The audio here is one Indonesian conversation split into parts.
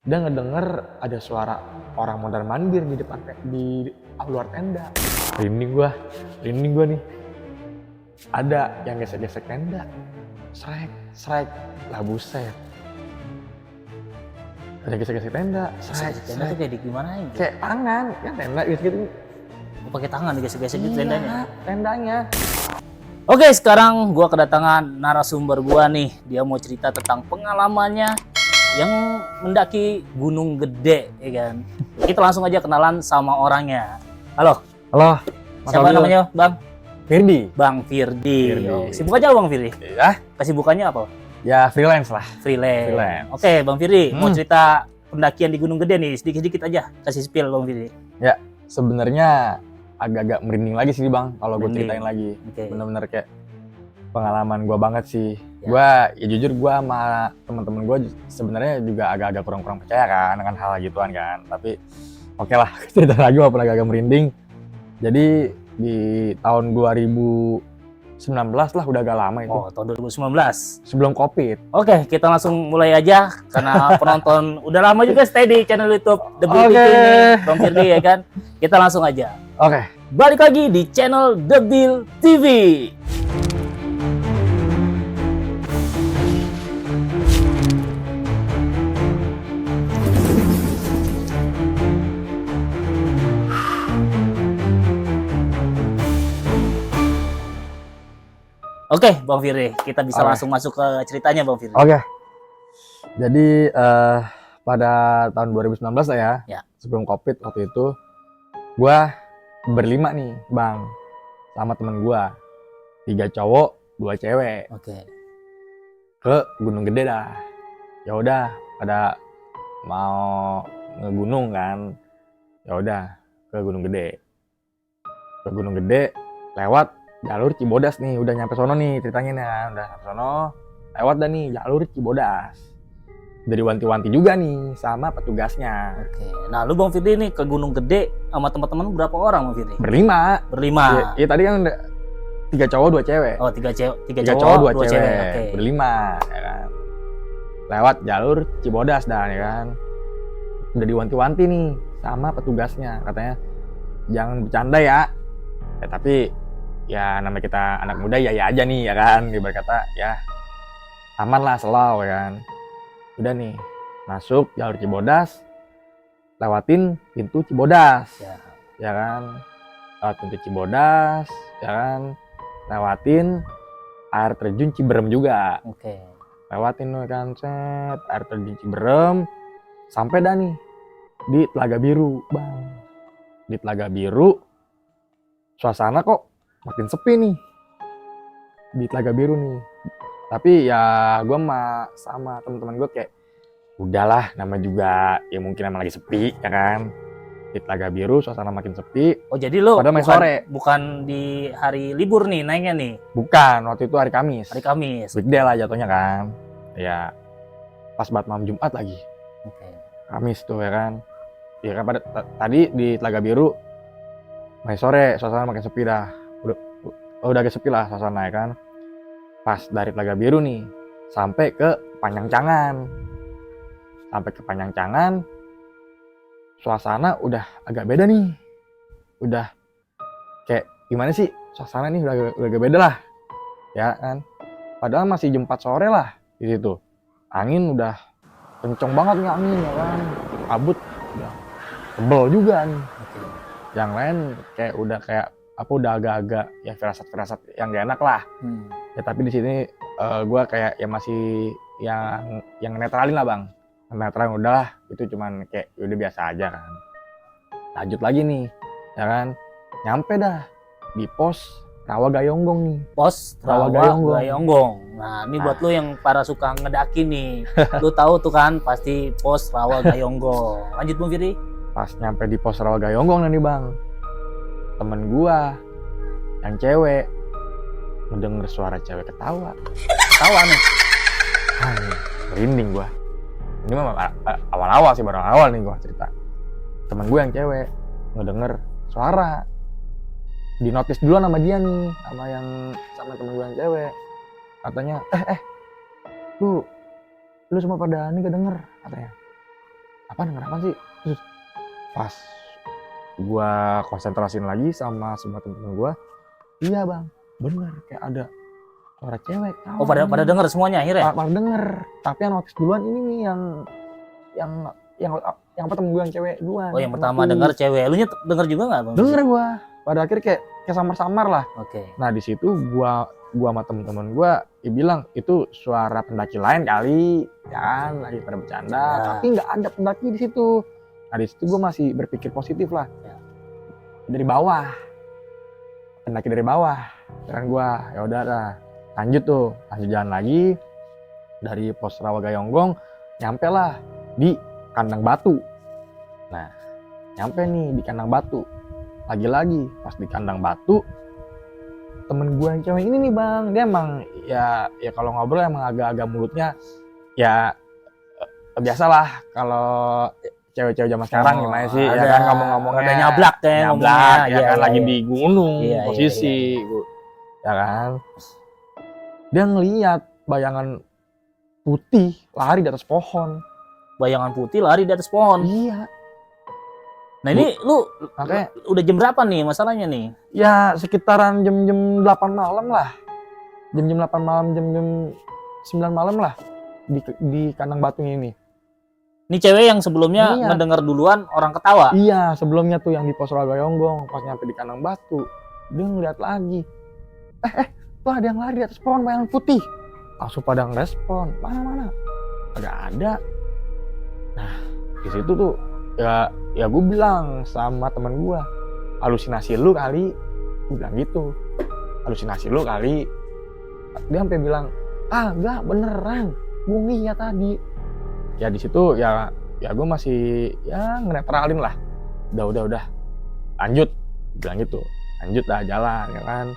Dia ngedenger ada suara orang mondar-mandir di depan di luar tenda. Rinding gua nih. Ada yang gesek-gesek tenda. Srek. Lah buset. Ada gesek-gesek tenda. Tenda tuh kayak di gimana aja? Kayak tangan, kan tenda gitu. Pakai tangan digesek-gesek gitu tendanya. Tendanya. Oke, sekarang gua kedatangan narasumber gua nih. Dia mau cerita tentang pengalamannya yang mendaki Gunung Gede, ya kan? Kita langsung aja kenalan sama orangnya. Halo. Siapa namanya, Bang? Firdi. Bang Firdi. Firdi. Sibuk aja Bang Firdi? Ya, Kesibukannya apa? ya freelance lah. Freelance. Oke, Bang Firdi, mau cerita pendakian di Gunung Gede nih, sedikit-sedikit aja. Kasih spill Bang Firdi. Ya, sebenarnya agak-agak merinding lagi sih Bang kalau gue Merinding. ceritain lagi. Oke. Bener-bener kayak pengalaman gue banget sih. Ya. Jujur gue sama temen-temen gue sebenarnya juga agak-agak kurang percaya kan dengan hal gituan kan. Tapi oke lah, cerita lagi walaupun agak-agak merinding. Jadi di tahun 2019 lah, udah agak lama itu. Oh, tahun 2019. Sebelum Covid. Oke, kita langsung mulai aja karena penonton udah lama juga stay di channel YouTube The Bill Oke. TV nih, Bang Firdi ya kan. Kita langsung aja. Oke. Balik lagi di channel The Bill TV. Oke, Bang Firdi, kita bisa Oke. langsung masuk ke ceritanya, Bang Firdi. Oke. Jadi pada tahun 2019 lah ya, Ya. sebelum Covid waktu itu, gua berlima nih, Bang, sama temen gua, 3 cowok, 2 cewek, Oke. ke Gunung Gede dah. Ya udah, pada mau ngegunung kan, ya udah ke Gunung Gede. Ke Gunung Gede lewat jalur Cibodas nih, udah nyampe sono nih ceritanya nih, udah nyampe sono, lewat dah nih jalur Cibodas. Dari wanti-wanti juga nih sama petugasnya. Oke. Nah, lu Bang Firdi nih ke Gunung Gede sama teman-teman berapa orang Bang Firdi? Berlima. Berlima. Iya tadi kan 3 cowok 2 cewek. Oh, tiga 3 cowok, cowok 2 dua cewek. Oke. Berlima ya kan. Lewat jalur Cibodas dah ya kan. Udah diwanti-wanti nih sama petugasnya, katanya jangan bercanda ya. Ya tapi ya namanya kita anak muda ya aja nih ya kan. Dia berkata ya aman lah, slow ya kan. Udah nih masuk jalur Cibodas, lewatin pintu Cibodas ya kan. Lewat pintu Cibodas ya kan, lewatin air terjun Ciberem juga. Oke. Lewatin tuh kan, set, air terjun Ciberem, sampai dah nih di Telaga Biru, Bang. Di Telaga Biru, suasana kok makin sepi nih di Telaga Biru nih. Tapi ya gue sama teman-teman gue kayak udahlah, nama juga ya mungkin emang lagi sepi ya kan. Di Telaga Biru suasana makin sepi. Oh, jadi lu Padahal main sore. bukan di hari libur nih naiknya nih. Bukan, waktu itu hari Kamis. Hari Kamis. Weekday lah jatuhnya kan. Ya pas banget malam Jumat lagi. Oke. Kamis tuh ya kan. Ya kan pada tadi di Telaga Biru main sore, suasana makin sepi dah. Udah agak sepi lah suasana ya kan. Pas dari Telaga Biru nih sampai ke Panjangcangan. Sampai ke Panjangcangan, suasana udah agak beda nih. Udah kayak gimana sih? Suasana nih udah agak beda lah. Ya kan. Padahal masih jam 4 sore lah di situ. Angin udah kenceng banget nih angin ya kan. Kabut udah tebel juga nih. Oke. Yang lain kayak udah agak-agak ya firasat-firasat yang gak enak lah. Ya tapi di sini gue kayak ya masih yang netralin lah Bang. Netralin udahlah, itu cuman kayak udah biasa aja kan. Lanjut lagi nih, ya kan. Nyampe dah di pos Rawa Gayonggong nih. Pos Rawa Gayonggong. Nah, ini buat lu yang para suka ngedaki nih. Lu tahu tuh kan pasti pos Rawa Gayonggong. Lanjut Bang Firdi. Pas nyampe di pos Rawa Gayonggong nih Bang, temen gua yang cewek mendengar suara cewek ketawa. Tawa nih. Merinding gua. Ini mah awal-awal sih, baru awal nih gua cerita. Temen gua yang cewek ngedenger suara. Di notice dulu sama dia nih, sama temen gua yang cewek. Katanya, lu semua pada ini kedenger katanya. apa denger apa sih? Terus pas gua konsentrasiin lagi sama semua temen-temen gua, iya bang, bener kayak ada suara cewek. Oh, pada denger semuanya akhirnya? Pada denger, tapi yang notice duluan ini nih yang yang apa temen gue yang cewek duluan. Oh, yang pertama denger cewek. Lu denger juga nggak bang? Denger gua. Pada akhirnya kayak samar-samar lah. Oke. Nah di situ gua sama temen-temen gua bilang itu suara pendaki lain kali, ya kan, lagi pada bercanda. Ya. Tapi nggak ada pendaki di situ. Nah di situ gua masih berpikir positif lah. Ya. Dari bawah, pendaki dari bawah. Dan gua ya udah lah, lanjut jalan lagi dari pos Rawagayonggong, nyampe lah di kandang batu. Nah nyampe nih di kandang batu. Lagi-lagi pas di kandang batu, temen gue yang cewek ini nih bang, dia emang ya kalau ngobrol emang agak-agak mulutnya ya biasalah kalau cewek-cewek zaman sekarang gimana sih, ya kan ngomong-ngomongnya ada nyablak kayak nyablak, ya kan iya, lagi iya. di gunung Iya, posisi, ya kan. Dia ngeliat bayangan putih lari di atas pohon. Bayangan putih lari di atas pohon. Iya. Nah ini lu Makanya udah jam berapa nih masalahnya nih? ya sekitaran jam-jam 8 malam lah. Jam-jam 8 malam, jam-jam 9 malam lah di kandang batu ini. Ini cewek yang sebelumnya Iya. ngedenger duluan orang ketawa. Iya, sebelumnya tuh yang di pos Rawagayonggong, pas nyampe di kandang batu, dia ngeliat lagi. Tuh ada yang lari di atas pohon bayangan putih. Langsung pada ngerespon, mana? Agak ada. Nah, di situ tuh ya gue bilang sama teman gue, halusinasi lu kali. Gue bilang gitu, halusinasi lu kali. Dia sampai bilang, enggak beneran, gue ngeliat tadi. Ya di situ ya gue masih ya ngenetralin lah. Udah lanjut, bilang gitu, lanjut dah jalan ya kan.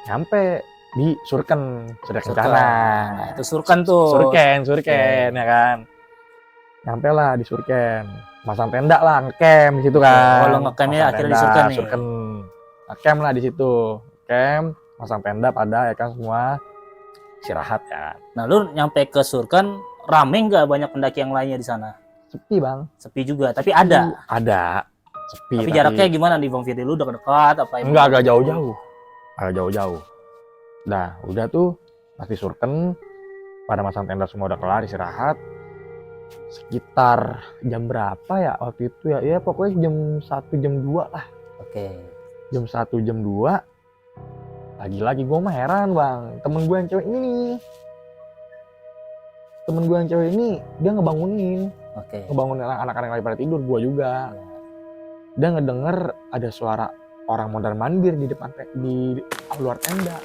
Nyampe di Surken Kencana. Nah, itu Surken tuh. Surken ya kan. Nyampe lah di Surken, masang tenda lah, ngecamp di situ kan. Oh, lo ngecampnya akhirnya di Surken nih. Surken ngecamp lah di situ, camp, masang tenda pada ya kan semua istirahat kan. Nah, lu nyampe ke Surken, rame nggak banyak pendaki yang lainnya di sana? Sepi bang. Sepi juga, tapi ada. Ada. Sepi. Tapi jaraknya gimana di Bang Firly? Lu dekat apa? Enggak, agak jauh-jauh. Nah, udah tuh pasti Surken, pada masang tenda semua udah kelar istirahat. Sekitar jam berapa ya waktu itu ya? Ya pokoknya jam 1 jam 2 lah. Oke. Jam 1 jam 2. Lagi-lagi gue mah heran bang. Temen gue yang cewek ini, dia ngebangunin. Oke. Ngebangunin anak-anak yang lagi pada tidur, gue juga. Dia ngedenger ada suara orang mondar-mandir di depan di luar tenda.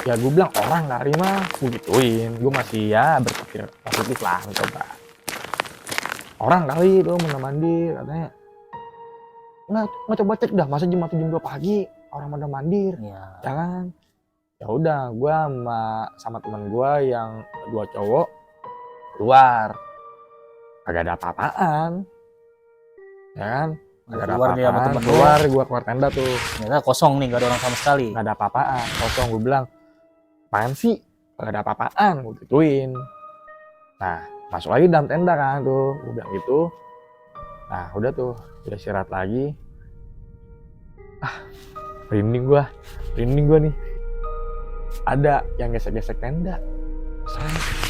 Ya gue bilang orang kali mah, gue gituin. Gue masih ya berpikir positif lah, coba. Orang kali itu mondar-mandir, katanya. Nggak coba cek dah, masa jam 1 jam 2 pagi orang mondar-mandir, Iya. ya kan? Ya udah, gue sama teman gue yang 2 cowok keluar, kagak ada apa-apaan, ya kan? Kagak ada Keluar nih sama apa-apaan. temen lu. Gue keluar tenda tuh. Ternyata kosong nih, nggak ada orang sama sekali. Nggak ada apa-apaan, kosong. Gue bilang, apaan sih? Nggak ada apa-apaan, gue gituin. Nah, masuk lagi dalam tenda kan tuh, gue bilang gitu. Nah, udah tuh, udah istirahat lagi. Merinding gue nih. Ada yang gesek-gesek tenda.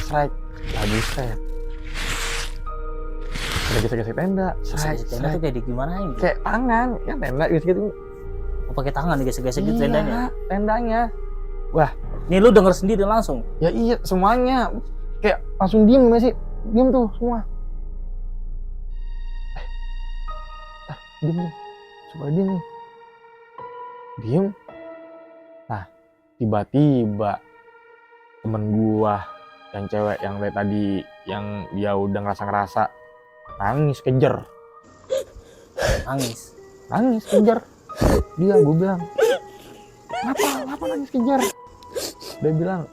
Strike, lagi set. Ada gesek-gesek tenda, Tenda tuh kayak di gimana ini? kayak tangan, kan tenda gitu. Oh, pakai tangan digesek-gesek gitu tendanya. Tendanya. Nih lu denger sendiri langsung. Ya iya, semuanya kayak langsung diem gimana sih? Diem tuh semua. Diem nih. Coba diem nih. Diem. Nah, tiba-tiba temen gua yang cewek yang dari tadi yang dia udah ngerasa nangis kejer. Nangis kejer. Dia, gue bilang, Kenapa nangis kejar? Dia bilang,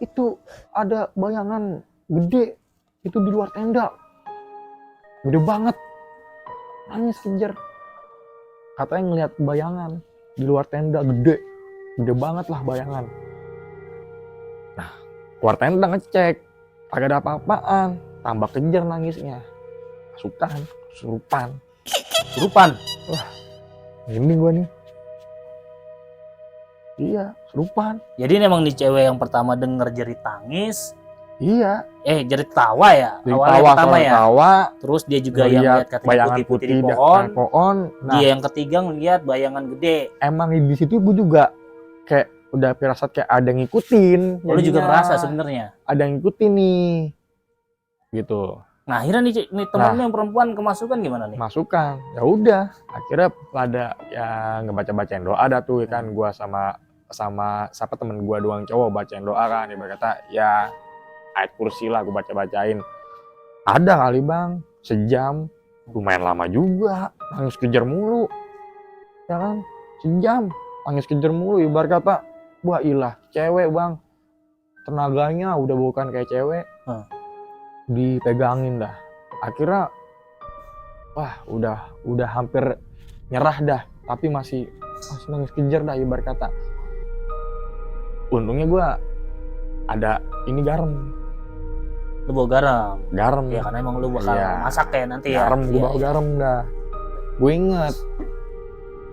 itu ada bayangan gede, itu di luar tenda. Gede banget. Nangis kejar. Katanya ngeliat bayangan di luar tenda gede banget lah bayangan. Nah, keluar tenda ngecek, agak ada apa-apaan. tambah kejar nangisnya. Kesurupan. Ini gua nih. Iya, kesurupan. Jadi ini emang nih cewek yang pertama denger jerit tangis, Iya, jerit tawa ya, dari awalnya tawa, pertama ya. tawa, Terus dia juga yang ngeliat lihat katanya bayangan putih-putih putih di di pohon. pohon. Nah, Dia yang ketiga ngeliat bayangan gede. emang di situ gue juga kayak udah firasat kayak ada yang ngikutin. Lu juga jadinya. ngerasa sebenarnya. Ada yang ngikutin nih. Gitu. Nah, akhirnya nih temen lu yang perempuan kemasukan gimana nih? Masukan. Ya udah, akhirnya ada ya ngebaca-bacain doa dah tuh kan gua sama siapa temen gua doang cowok bacain doa kan. Ibarat kata ya ayat kursi lah gua baca-bacain. Ada kali bang, sejam, lumayan lama juga, nangis kejar mulu, ya kan, sejam, nangis kejar mulu, ibarat kata, wah ilah, cewek bang, tenaganya udah bukan kayak cewek, dipegangin dah, akhirnya, wah udah hampir nyerah dah, tapi masih nangis kejar dah, ibarat kata, untungnya gue ada ini garam. Lu bawa garam. Ya karena emang lu bakal masak ya nanti ya. Gue bawa garam dah. Gue inget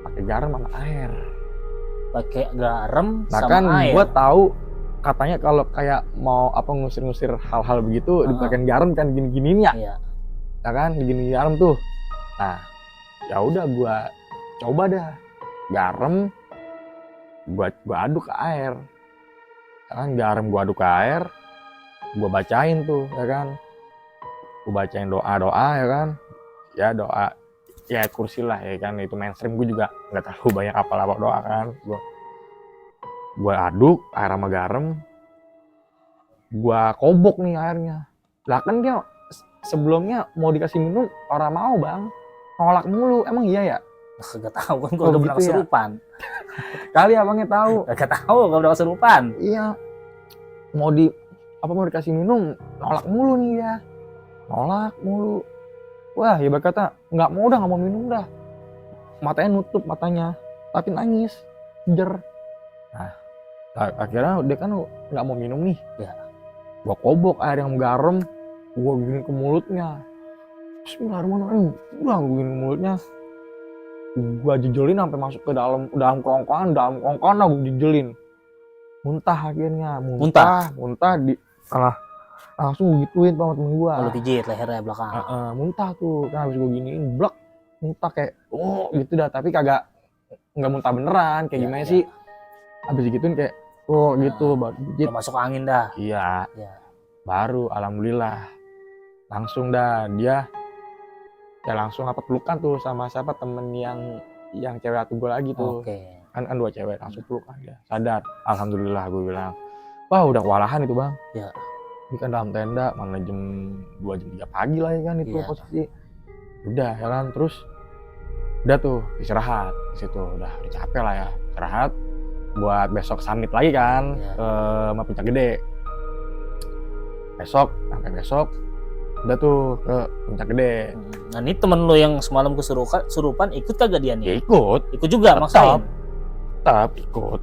pakai garam sama air. Pakai garam nah, sama kan air. Gue tahu katanya kalau kayak mau apa ngusir-ngusir hal-hal begitu dipakai garam kan gini-giniin ya. Iya. Ya kan gini garam tuh. Nah, ya udah gue coba dah garam gue aduk ke air. Ya kan garam gue aduk ke air. Gue bacain tuh ya kan, gue bacain doa ya kan, ya doa ya kursi lah ya kan, itu mainstream. Gue juga nggak terlalu banyak apa doa kan, gue aduk air sama garam, gue kobok nih airnya. Lah kan dia sebelumnya mau dikasih minum orang mau bang, nolak mulu. Emang iya ya? Gak tahu kan, gue udah pernah kesurupan. Kali abangnya tahu. Gak tahu, gue udah kesurupan. Iya, mau dikasih minum nolak mulu nih ya, nolak mulu. Wah, ibarat kata nggak mau minum dah, matanya nutup matanya tapi nangis jer. Nah akhirnya dia kan nggak mau minum nih ya, gua kobok air yang garam, gua gini ke mulutnya, bismillahirrahmanirrahim, gua gini ke mulutnya, gua jejelin sampai masuk ke dalam kerongkongan gua jejelin, muntah akhirnya, muntah di langsung gituin sama temen gua. Kalau pijit lehernya belakang. Muntah tuh, kan habis gua giniin, blok, muntah kayak gitu dah, tapi nggak muntah beneran, kayak gimana sih? Habis gituin kayak gitu, baru pijit. Masuk angin dah. Iya. Baru alhamdulillah langsung dah dia ya langsung pelukan tuh sama siapa temen yang cewek atu gua lagi tuh. Kan 2 cewek langsung pelukan dia. Sadar, alhamdulillah gue bilang. Wah, udah kewalahan itu, Bang. Ya. Ini kan dalam tenda, mana jam 2 jam 3 pagi lah ya kan itu posisi. Udah ya kan, terus udah tuh istirahat di situ, udah capek lah ya, istirahat buat besok summit lagi kan ke Puncak Gede. Sampai besok udah tuh ke Puncak Gede. Nah, ini temen lo yang semalam kesurupan ikut kagak dia nih? Ya ikut juga, maksain. Tetap ikut.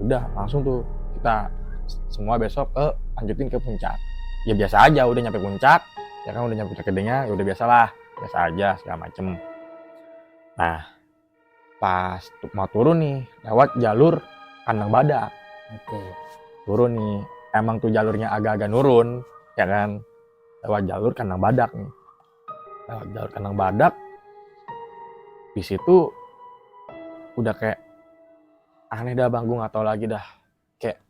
Udah langsung tuh kita semua besok lanjutin ke puncak. Ya biasa aja, udah nyampe puncak, ya kan udah nyampe Puncak Gedenya, ya udah biasa aja segala macem. Nah, pas mau turun nih, lewat jalur kandang badak. Turun nih, emang tuh jalurnya agak-agak nurun, ya kan? Lewat jalur kandang badak nih. Lewat jalur kandang badak, di situ udah kayak aneh dah bang, gue nggak tahu lagi dah. Kayak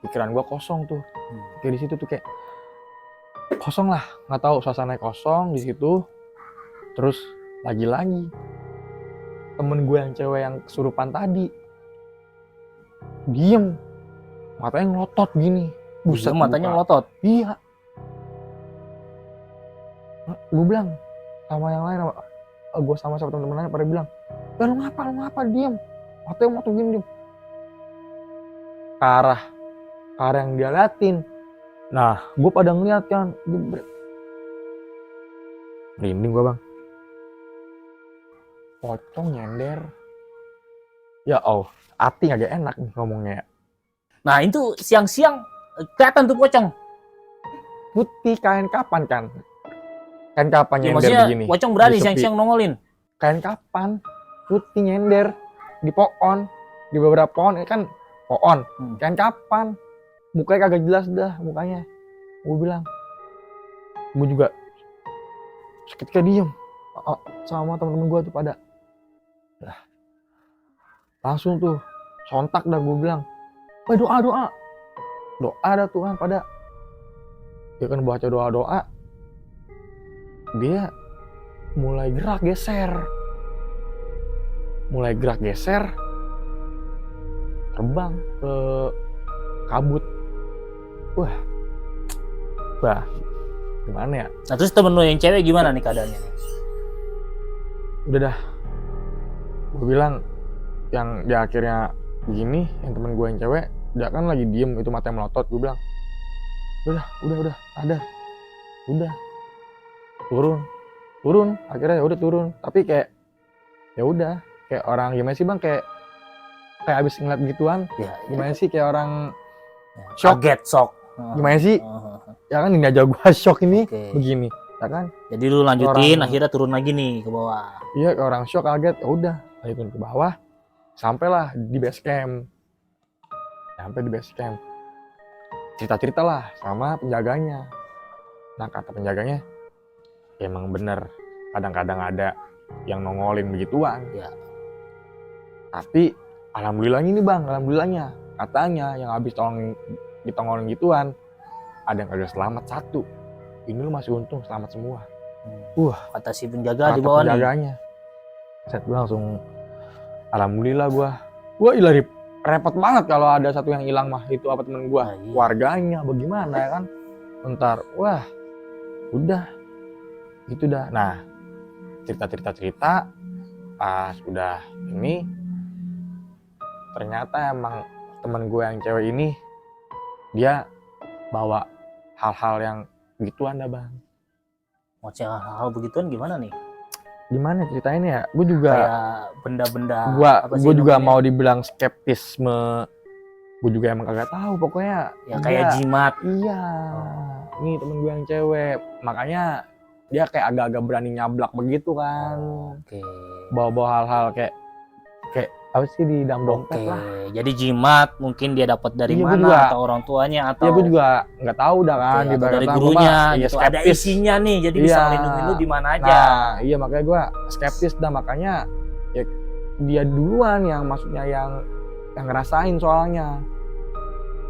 pikiran gue kosong tuh. Kayak di situ tuh kayak kosong lah, nggak tahu, suasana kosong di situ. Terus lagi-lagi temen gue yang cewek yang kesurupan tadi diem, matanya ngelotot gini. Buset, matanya ngelotot. Iya. Gue bilang sama yang lain, gue sama temen-temen lain pada bilang, lu ngapa diem, matanya ngelotot gini, diem. Ke arah yang dia liatin. Nah, gue pada ngeliat kan, merinding gue bang. Pocong nyender. Ya hati agak enak nih ngomongnya. Nah itu siang-siang kelihatan tuh pocong. putih kain kapan kan? Kain kapan Ya, nyender maksudnya begini? pocong berani Di sepi. siang-siang nongolin. Kain kapan? Putih nyender di pohon, di beberapa pohon, ini kan pohon. Kain kapan? Mukanya kagak jelas dah mukanya. Gue bilang, gue juga seketika diem sama temen-temen gue tuh pada. Lah, langsung tuh sontak dah gue bilang, doa dah Tuhan pada. Dia kan baca doa, dia mulai gerak geser, terbang ke kabut. Wah, gimana ya? Nah terus temen lu yang cewek gimana nih keadaannya? Udah dah, gue bilang yang dia akhirnya begini, yang temen gue yang cewek, dia kan lagi diem, itu matanya melotot. Gue bilang, udah, sadar, udah, turun, akhirnya ya udah turun. Tapi kayak, ya udah, kayak orang gimana sih bang, kayak abis ngeliat gituan, Ya, gimana sih kayak orang shock. Kaget, shock. Gimana sih? Ya kan ini aja gua shock ini, Oke. begini, ya kan? Jadi lu lanjutin, akhirnya turun lagi nih ke bawah. Iya, kayak orang shock, kaget. Ya udah, ayo turun ke bawah, sampailah di base camp. Sampai di base camp, cerita lah sama penjaganya. Nah kata penjaganya, ya emang bener, kadang-kadang ada yang nongolin begituan. Ya. Tapi alhamdulillahnya nih bang, alhamdulillahnya katanya yang habis ditongolin gituan, ada yang kagak selamat satu. Ini lu masih untung selamat semua. Kata si penjaga di bawah nih. Penjaganya. Set gue langsung, alhamdulillah gue ilari repot banget kalau ada satu yang hilang mah, itu apa temen gue, Iya. keluarganya bagaimana ya kan, ntar udah itu dah. Nah cerita pas udah ini, ternyata emang temen gue yang cewek ini dia bawa hal-hal yang gituan dah bang. Maksudnya hal begituan gimana nih? Gimana ceritainnya ya? Gue juga Kayak benda-benda. gue juga mau dibilang skeptisme, gue juga emang kagak tahu pokoknya. Ya kayak jimat. Iya, nih temen gue yang cewek, makanya dia kayak agak-agak berani nyablak begitu kan. Oke. Bawa-bawa hal-hal kayak apa sih di dalam dompet lah. Jadi jimat mungkin dia dapat dari Iya, mana, juga. atau orang tuanya, atau Ya gue juga nggak tahu dah kan. atau dari gurunya gitu. Ada isinya nih, jadi bisa melindungi lu di mana aja. Nah, iya makanya gue skeptis dah, makanya ya dia duluan yang maksudnya yang ngerasain soalnya.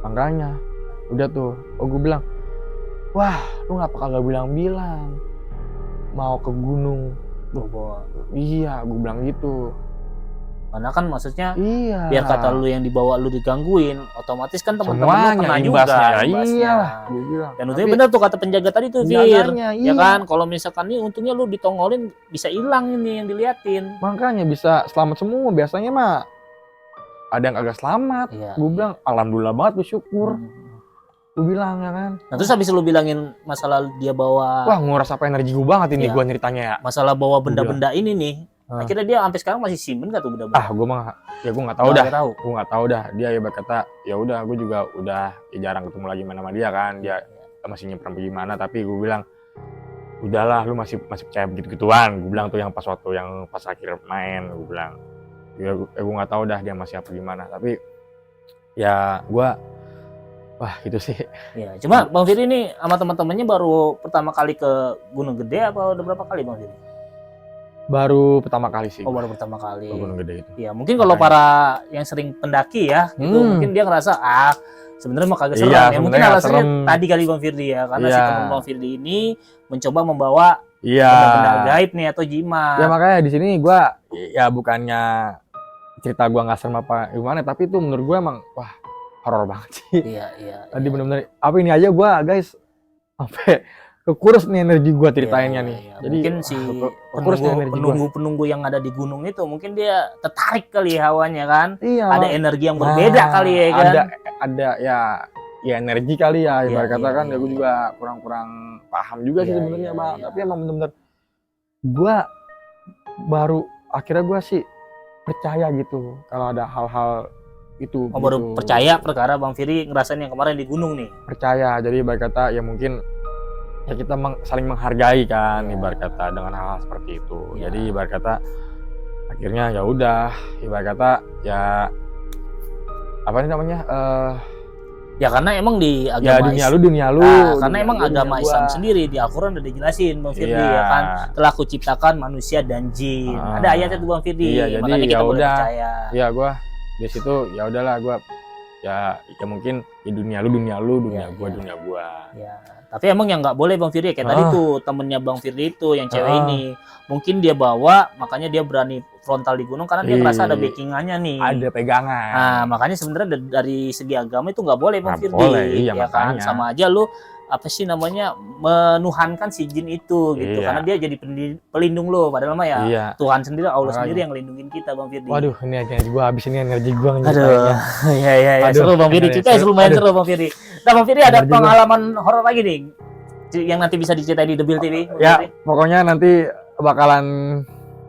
Makanya udah tuh, gue bilang, wah lu ngapa kagak bilang-bilang mau ke gunung. Iya, gue bilang gitu. Karena kan maksudnya Iya. biar kata lu yang dibawa lu digangguin, otomatis kan teman-teman lu semuanya kena juga imbasnya. imbasnya. Iya, gue bilang. Dan untungnya bener tuh kata penjaga tadi tuh, Fir. Penjaganya, Ya iya. kan, kalau misalkan nih untungnya lu ditongolin bisa hilang ini yang diliatin. Makanya bisa selamat semua. Biasanya mah ada yang agak selamat. Iya. Gue bilang alhamdulillah banget, bersyukur. Gue bilang ya kan. Nah terus habis lu bilangin masalah dia bawa, Wah nguras apa energi gue banget ini Iya. gue ceritanya ya. masalah bawa benda-benda ini nih, Ah. akhirnya dia sampai sekarang masih simpen gak tuh benda-benda? Gue mah ya gue nggak tahu dah. Tahu. Gue nggak tahu dah. Dia ya berkata ya udah, gue juga udah jarang ketemu lagi sama dia kan. Dia masih nyimpen bagaimana, tapi gue bilang udahlah, lu masih percaya begitu-gituan. Gue bilang tuh yang pas waktu yang pas akhir main, gue bilang ya gue nggak tahu dah dia masih apa gimana, tapi ya gue gitu sih. Ya, cuma Bang Firly ini sama teman-temannya baru pertama kali ke Gunung Gede apa udah berapa kali Bang Firly? Baru pertama kali sih. Oh baru pertama kali. Ke Gunung Gede itu. Ya mungkin kalau para yang sering pendaki ya, itu mungkin dia ngerasa sebenarnya mah kagak serem. Iya, Ya mungkin sebenarnya alasannya serem. tadi kali Bang Firly ya, karena si Iya. teman Bang Firly ini mencoba membawa Iya. benda-benda gaib nih atau jimat. Ya makanya di sini gue ya bukannya cerita gue nggak serem apa gimana, tapi itu menurut gue emang wah horor banget sih. Iya. Tadi bener-bener apa ini aja gue guys sampai kekurus nih energi gue ceritainnya nih. Iya. Jadi Mungkin si kekurus nih energi gue. penunggu yang ada di gunung itu mungkin dia tertarik kali hawanya kan. Iya. Ada energi yang berbeda kali ya kan. Ada ya energi kali ya. Iya, Ibarat kata kan iya, ya gue iya. juga kurang paham juga sih Iya, sebenarnya iya, bang. iya. Tapi emang bener-bener gue baru akhirnya gue sih percaya gitu kalau ada hal-hal itu. Baru gitu. percaya perkara Bang Firly ngerasain yang kemarin di gunung nih. Percaya. Jadi ibarat kata ya mungkin ya kita saling menghargai kan, Iya. ibarat kata dengan hal-hal seperti itu. Iya. Jadi ibarat kata akhirnya ya udah, ibarat kata ya apa ini namanya, Ya karena emang di ya agama dunia lu, karena dunia emang lu, agama dunia Islam gua. sendiri di Al-Quran udah dijelasin Bang Firdi Iya. ya kan, telah kuciptakan manusia dan jin. Ah. Ada ayatnya tuh Bang Firdi. Iya, jadi Makanya ya kita boleh udah. percaya. Iya, gua di situ ya udahlah, gua ya mungkin ya dunia lu, dunia Iya, gua, iya. dunia gua. Ya, tapi emang yang nggak boleh Bang Firdi kayak tadi Ah. tuh temennya Bang Firdi itu yang cewek Ah. ini, mungkin dia bawa makanya dia berani frontal di gunung karena dia ngerasa ada backingannya nih. Ada pegangan. Nah, makanya sebenarnya dari segi agama itu nggak boleh Bang Nggak Firdi, boleh, iya, ya kan? makanya. Sama aja lu apa sih namanya menuhankan si jin itu gitu, Iya. karena dia jadi pelindung lu, padahal mah ya Iya. Tuhan sendiri, Allah Makanya. sendiri yang lindungin kita Bang Firdi. Waduh, ini energi gua habis, ini energi gua Aduh, nyeritainnya. ya Aduh, seru Bang Firdi, iya, ceritanya seru. lumayan Aduh. seru Bang Firdi. Nah Bang Firdi ada Bener juga. pengalaman horor lagi nih yang nanti bisa diceritain di The Bill TV? Bang Ya, Firdi? pokoknya nanti bakalan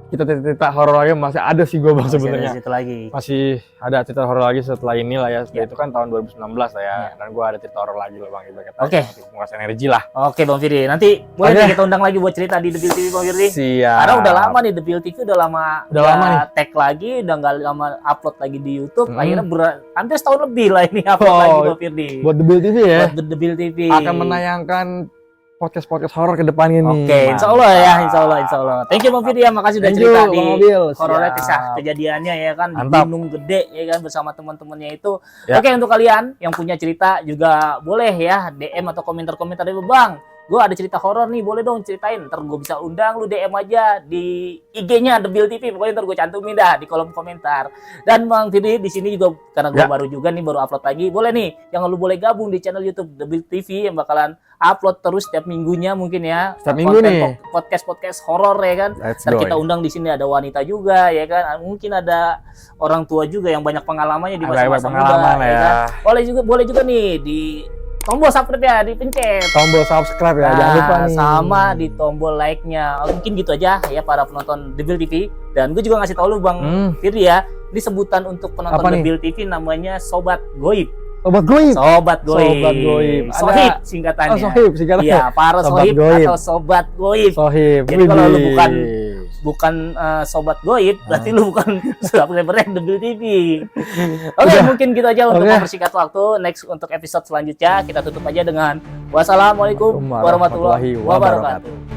kita cerita horor lagi, masih ada sih gua Bang Masih ada sebenarnya. cerita lagi. Masih ada cerita horor lagi setelah ini lah ya. Ya. Setelah itu kan tahun 2019 lah ya. Ya. Dan gua ada cerita horor lagi loh Bang, ibarat kata. Oke. Untuk menguasai energi lah. Oke Bang Firdi, nanti boleh Oke. nih kita undang lagi buat cerita di The Bill TV Bang Firdi. Siap. Karena udah lama nih The Bill TV udah lama lama nih. tag lagi, udah nggak lama upload lagi di YouTube. Hmm. Akhirnya hampir setahun lebih lah ini upload Oh, lagi Bang Firdi. Buat The Bill TV ya. Buat The Bill TV. Akan menayangkan podcast horor ke depannya nih. Oke, insya Allah ya, insya Allah. Thank you Bang Firdi ya, makasih udah Thank you, cerita Bang di Mobil. horornya Siap. kisah kejadiannya ya kan di Mantap. Gunung Gede ya kan bersama teman-temannya itu. Ya. Oke, untuk kalian yang punya cerita juga boleh ya DM atau komentar-komentar dari Bang. Gue ada cerita horor nih, boleh dong ceritain. Ntar gue bisa undang, lu DM aja di IG-nya The Bill TV. Pokoknya ntar gue cantumin dah di kolom komentar. Dan Bang Firdi di sini juga karena gue Ya. baru juga nih, baru upload lagi. Boleh nih, yang lu boleh gabung di channel YouTube The Bill TV yang bakalan upload terus setiap minggunya mungkin ya. Setiap minggu nih. Podcast horor ya kan. Let's Ntar go. kita undang di sini ada wanita juga ya kan. Mungkin ada orang tua juga yang banyak pengalamannya di Ada masa-masa pengalaman muda lah ya. kan. Boleh juga nih di tombol subscribe ya, dipencet. Tombol subscribe ya, jangan lupa nih. Sama di tombol like-nya. Mungkin gitu aja ya para penonton The Bill TV. Dan gue juga ngasih tau lu Bang Firdi ya. Ini sebutan untuk penonton Apa The nih? Bill TV namanya Sobat Goib. Sobat Goib. Sobat Goib. Sobat Goib. Ada- Sohib singkatannya. Oh, Sohib singkatannya. Iya, para Sobat Sohib Goib. atau Sobat Goib. Sohib. Jadi kalau lu Widih. bukan sobat goib, berarti lu bukan subscriber The Bill TV. Oke, Udah. mungkin gitu aja untuk Oke. mempersingkat waktu. Next untuk episode selanjutnya kita tutup aja dengan wassalamualaikum warahmatullahi wabarakatuh.